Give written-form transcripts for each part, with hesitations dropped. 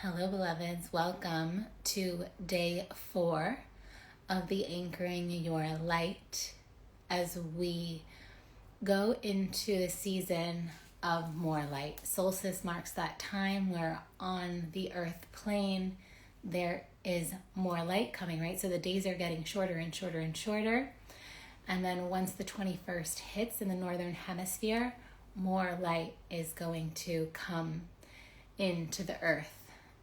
Hello, beloveds. Welcome to day 4 of the Anchoring Your Light as we go into the season of more light. Solstice marks that time where on the earth plane there is more light coming, right? So the days are getting shorter and shorter and shorter. And then once the 21st hits in the northern hemisphere, more light is going to come into the earth.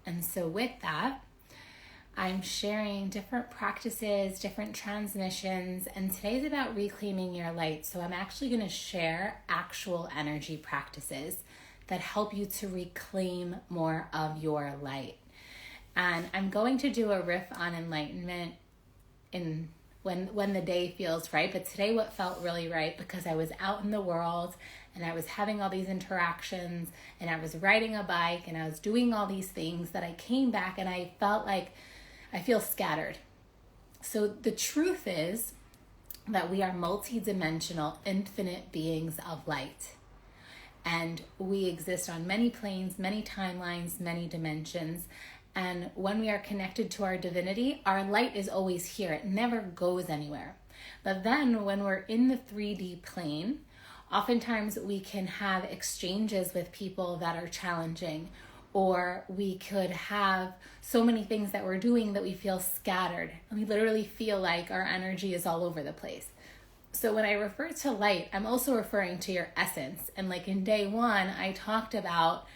And so with that, I'm sharing different practices, different transmissions, and today's about reclaiming your light. So I'm actually going to share actual energy practices that help you to reclaim more of your light. And I'm going to do a riff on enlightenment in when the day feels right. But today what felt really right, because I was out in the world and I was having all these interactions and I was riding a bike and I was doing all these things, that I came back and I felt like I feel scattered. So the truth is that we are multidimensional, infinite beings of light. And we exist on many planes, many timelines, many dimensions. And when we are connected to our divinity, our light is always here. It never goes anywhere. But then when we're in the 3D plane, oftentimes we can have exchanges with people that are challenging, or we could have so many things that we're doing that we feel scattered. And we literally feel like our energy is all over the place. So when I refer to light, I'm also referring to your essence. And like in day 1, I talked about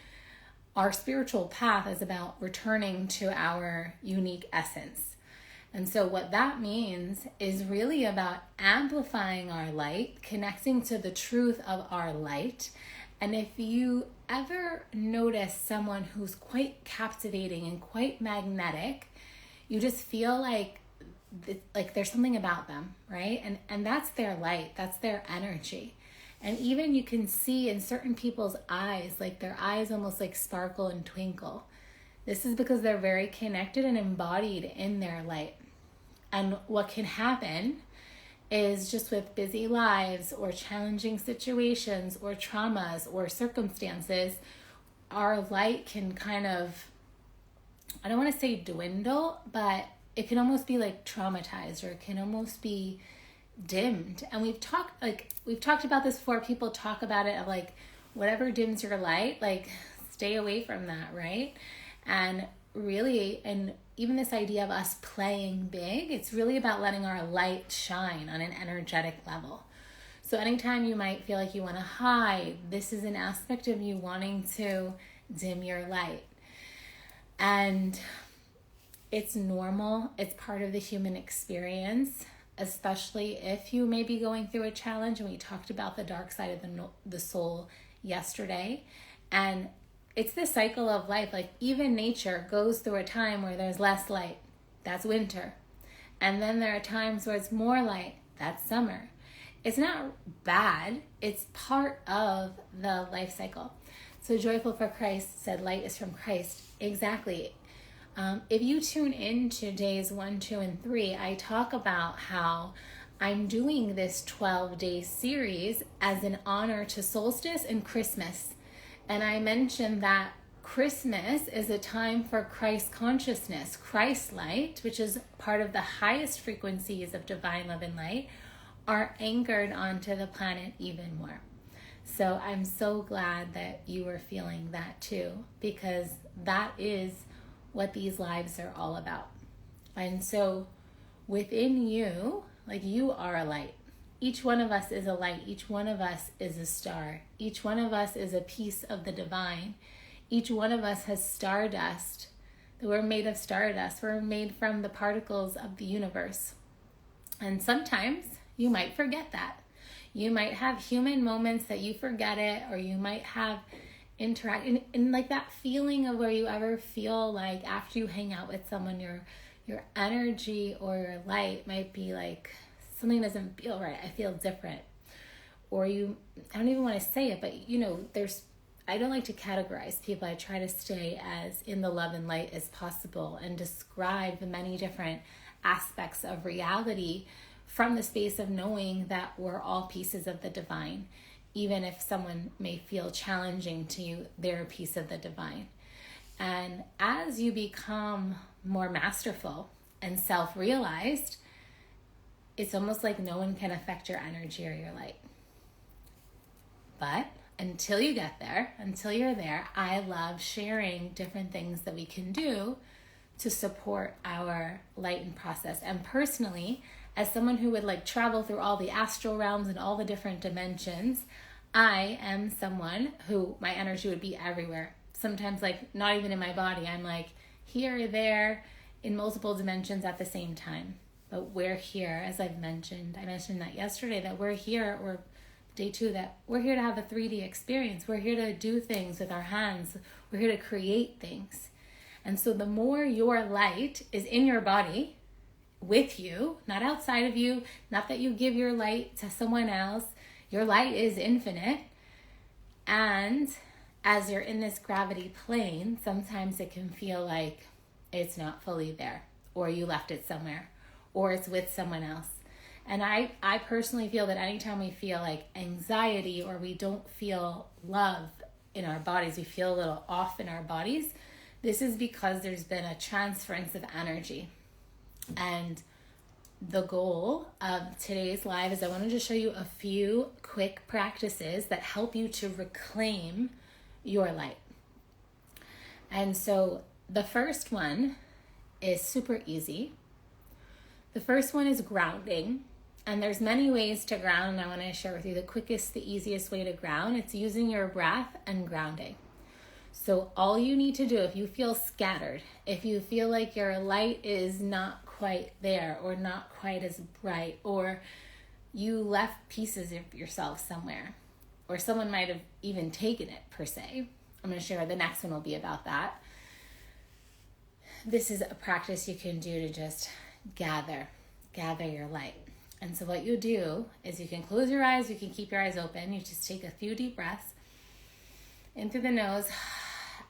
our spiritual path is about returning to our unique essence. And so what that means is really about amplifying our light, connecting to the truth of our light. And if you ever notice someone who's quite captivating and quite magnetic, you just feel like there's something about them, right? And that's their light, that's their energy. And even you can see in certain people's eyes, like their eyes almost like sparkle and twinkle. This is because they're very connected and embodied in their light. And what can happen is just with busy lives or challenging situations or traumas or circumstances, our light can kind of, I don't want to say dwindle, but it can almost be like traumatized, or it can almost be dimmed. And we've talked about this before. People talk about it of like, whatever dims your light, like stay away from that, right? And really, and even this idea of us playing big, it's really about letting our light shine on an energetic level. So anytime you might feel like you want to hide, this is an aspect of you wanting to dim your light. And it's normal. It's part of the human experience, especially if you may be going through a challenge. And we talked about the dark side of the soul yesterday. And it's the cycle of life. Like even nature goes through a time where there's less light. That's winter. And then there are times where it's more light. That's summer. It's not bad. It's part of the life cycle. So Joyful for Christ said light is from Christ. Exactly. If you tune into days 1, 2, and 3, I talk about how I'm doing this 12-day series as an honor to solstice and Christmas. And I mentioned that Christmas is a time for Christ consciousness, Christ light, which is part of the highest frequencies of divine love and light, are anchored onto the planet even more. So I'm so glad that you were feeling that too, because that is what these lives are all about. And so within you, like you are a light. Each one of us is a light. Each one of us is a star. Each one of us is a piece of the divine. Each one of us has stardust. We're made of stardust. We're made from the particles of the universe. And sometimes you might forget that. You might have human moments that you forget it, or you might have interact and like that feeling of where you ever feel like after you hang out with someone, your energy or your light might be like, something doesn't feel right. I feel different. Or I don't even want to say it, but I don't like to categorize people. I try to stay as in the love and light as possible and describe the many different aspects of reality from the space of knowing that we're all pieces of the divine. Even if someone may feel challenging to you, they're a piece of the divine. And as you become more masterful and self-realized, it's almost like no one can affect your energy or your light. But until you get there, until you're there, I love sharing different things that we can do to support our lightened process. And personally, as someone who would like travel through all the astral realms and all the different dimensions, I am someone who my energy would be everywhere. Sometimes like not even in my body. I'm like here or there in multiple dimensions at the same time. But we're here, as I mentioned that yesterday, that we're here, or day 2, that we're here to have a 3D experience. We're here to do things with our hands. We're here to create things. And so the more your light is in your body, with you, not outside of you, not that you give your light to someone else, your light is infinite. And as you're in this gravity plane, sometimes it can feel like it's not fully there, or you left it somewhere, or it's with someone else. And I personally feel that anytime we feel like anxiety or we don't feel love in our bodies, we feel a little off in our bodies, this is because there's been a transference of energy. And the goal of today's live is I wanted to show you a few quick practices that help you to reclaim your light. And so the first one is super easy. The first one is grounding. And there's many ways to ground, and I want to share with you the quickest, the easiest way to ground. It's using your breath and grounding. So all you need to do, if you feel scattered, if you feel like your light is not quite there or not quite as bright, or you left pieces of yourself somewhere, or someone might have even taken it per se. I'm going to share, the next one will be about that. This is a practice you can do to just gather your light. And so what you do is you can close your eyes, you can keep your eyes open, you just take a few deep breaths in through the nose,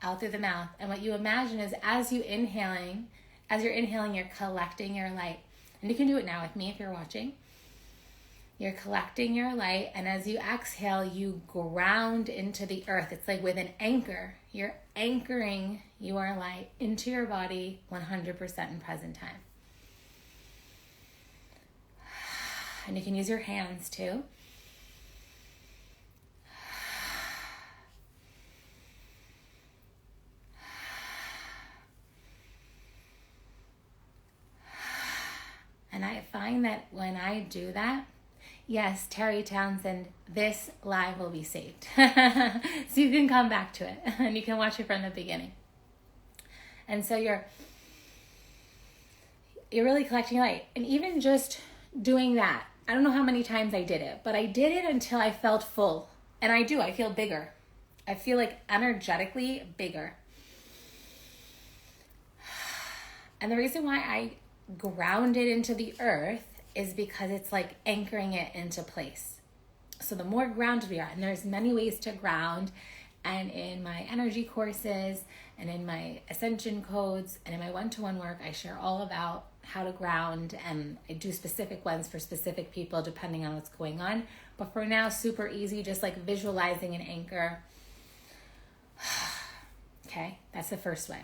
out through the mouth. And what you imagine is as you're inhaling, you're collecting your light. And you can do it now with me if you're watching. You're collecting your light, and as you exhale, you ground into the earth. It's like with an anchor. You're anchoring your light into your body 100% in present time. And you can use your hands too. And I find that when I do that, yes, Terry Townsend, this live will be saved. So you can come back to it and you can watch it from the beginning. And so you're really collecting light. And even just doing that, I don't know how many times I did it, but I did it until I felt full. And I feel bigger. I feel like energetically bigger. And the reason why I ground it into the earth is because it's like anchoring it into place. So the more grounded we are, and there's many ways to ground, and in my energy courses and in my ascension codes and in my one-to-one work, I share all about how to ground, and I do specific ones for specific people depending on what's going on. But for now, super easy, just like visualizing an anchor. Okay, that's the first way.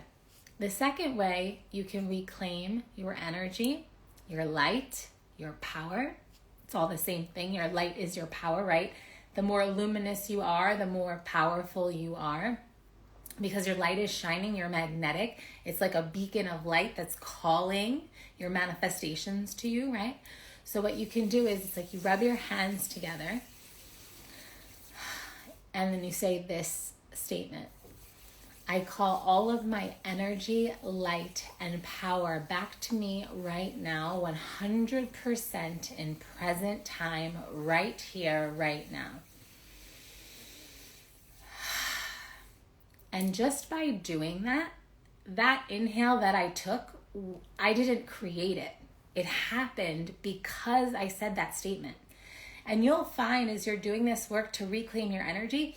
The second way you can reclaim your energy, your light, your power. It's all the same thing. Your light is your power, right? The more luminous you are, the more powerful you are. Because your light is shining, you're magnetic. It's like a beacon of light that's calling your manifestations to you, right? So what you can do is it's like you rub your hands together and then you say this statement. I call all of my energy, light, and power back to me right now, 100% in present time, right here, right now. And just by doing that inhale that I took, I didn't create it. It happened because I said that statement. And you'll find as you're doing this work to reclaim your energy,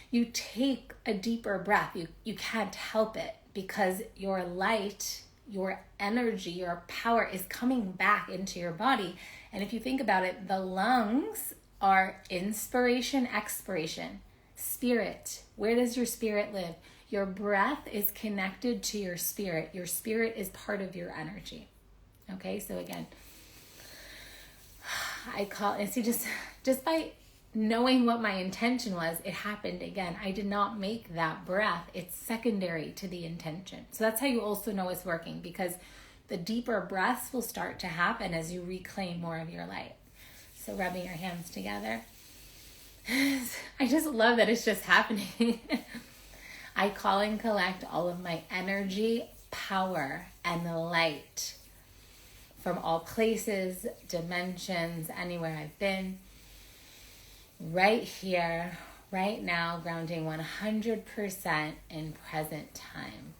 you take a deeper breath. You can't help it because your light, your energy, your power is coming back into your body. And if you think about it, the lungs are inspiration, expiration. Spirit. Where does your spirit live? Your breath is connected to your spirit. Your spirit is part of your energy. Okay, so again, and see, just by knowing what my intention was, it happened again. I did not make that breath. It's secondary to the intention. So that's how you also know it's working, because the deeper breaths will start to happen as you reclaim more of your light. So rubbing your hands together. I just love that it's just happening. I call and collect all of my energy, power, and light from all places, dimensions, anywhere I've been, right here, right now, grounding 100% in present time.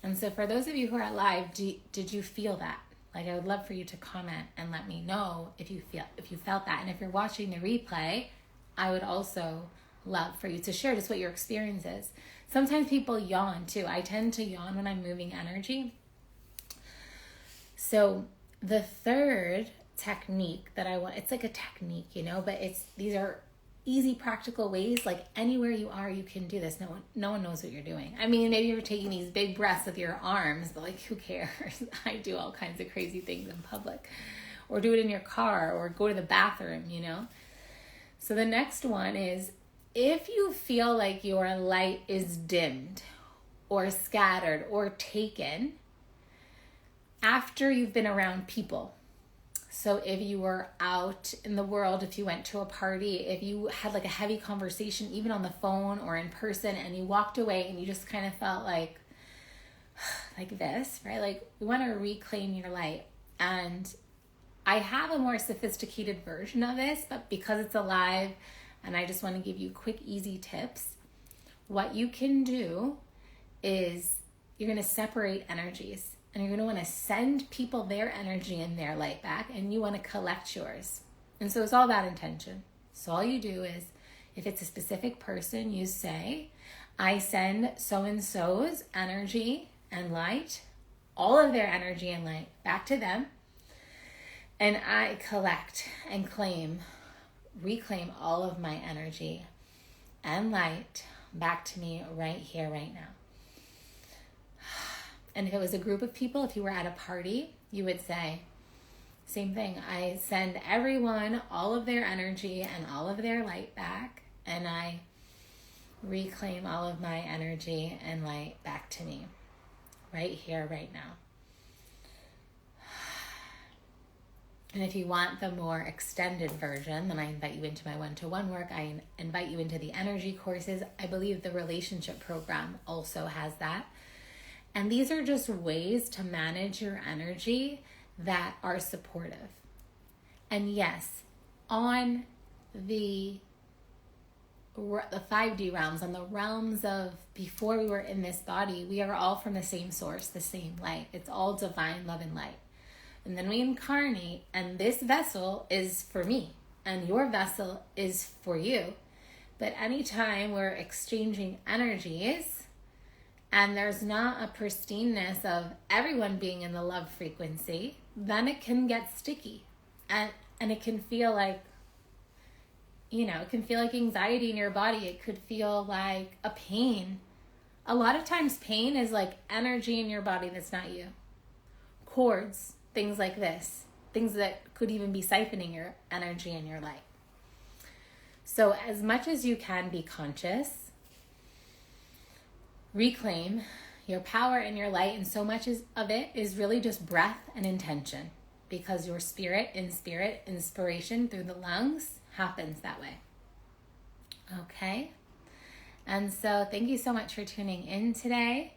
And so for those of you who are live, did you feel that? Like, I would love for you to comment and let me know if you felt that. And if you're watching the replay, I would also love for you to share just what your experience is. Sometimes people yawn too. I tend to yawn when I'm moving energy. So the third technique that I want, it's like a technique, but these are easy, practical ways. Like, anywhere you are, you can do this. No one knows what you're doing. I mean, maybe you're taking these big breaths with your arms, but like, who cares? I do all kinds of crazy things in public, or do it in your car, or go to the bathroom, So the next one is, if you feel like your light is dimmed or scattered or taken after you've been around people. So if you were out in the world, if you went to a party, if you had like a heavy conversation, even on the phone or in person, and you walked away and you just kind of felt like this, right? Like, we want to reclaim your light. And I have a more sophisticated version of this, but because it's alive and I just want to give you quick, easy tips, what you can do is you're going to separate energies. And you're going to want to send people their energy and their light back, and you want to collect yours. And so it's all about intention. So all you do is, if it's a specific person, you say, I send so-and-so's energy and light, all of their energy and light back to them, and I collect and reclaim all of my energy and light back to me right here, right now. And if it was a group of people, if you were at a party, you would say, same thing. I send everyone all of their energy and all of their light back, and I reclaim all of my energy and light back to me, right here, right now. And if you want the more extended version, then I invite you into my one-to-one work. I invite you into the energy courses. I believe the relationship program also has that. And these are just ways to manage your energy that are supportive. And yes, on the 5D realms, on the realms of before we were in this body, we are all from the same source, the same light. It's all divine love and light. And then we incarnate, and this vessel is for me, and your vessel is for you. But anytime we're exchanging energies, and there's not a pristineness of everyone being in the love frequency, then it can get sticky. And it can feel like, it can feel like anxiety in your body. It could feel like a pain. A lot of times pain is like energy in your body that's not you. Cords, things like this. Things that could even be siphoning your energy and your light. So as much as you can be conscious, reclaim your power and your light, and so much of it is really just breath and intention, because your inspiration through the lungs happens that way. Okay? And so thank you so much for tuning in today.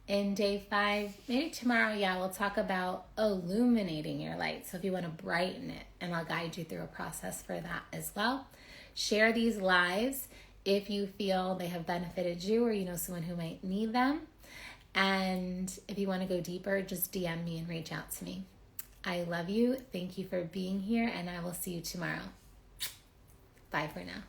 In day 5, maybe tomorrow, we'll talk about illuminating your light. So if you want to brighten it, and I'll guide you through a process for that as well. Share these lives if you feel they have benefited you, or you know someone who might need them. And if you want to go deeper, just DM me and reach out to me. I love you. Thank you for being here, and I will see you tomorrow. Bye for now.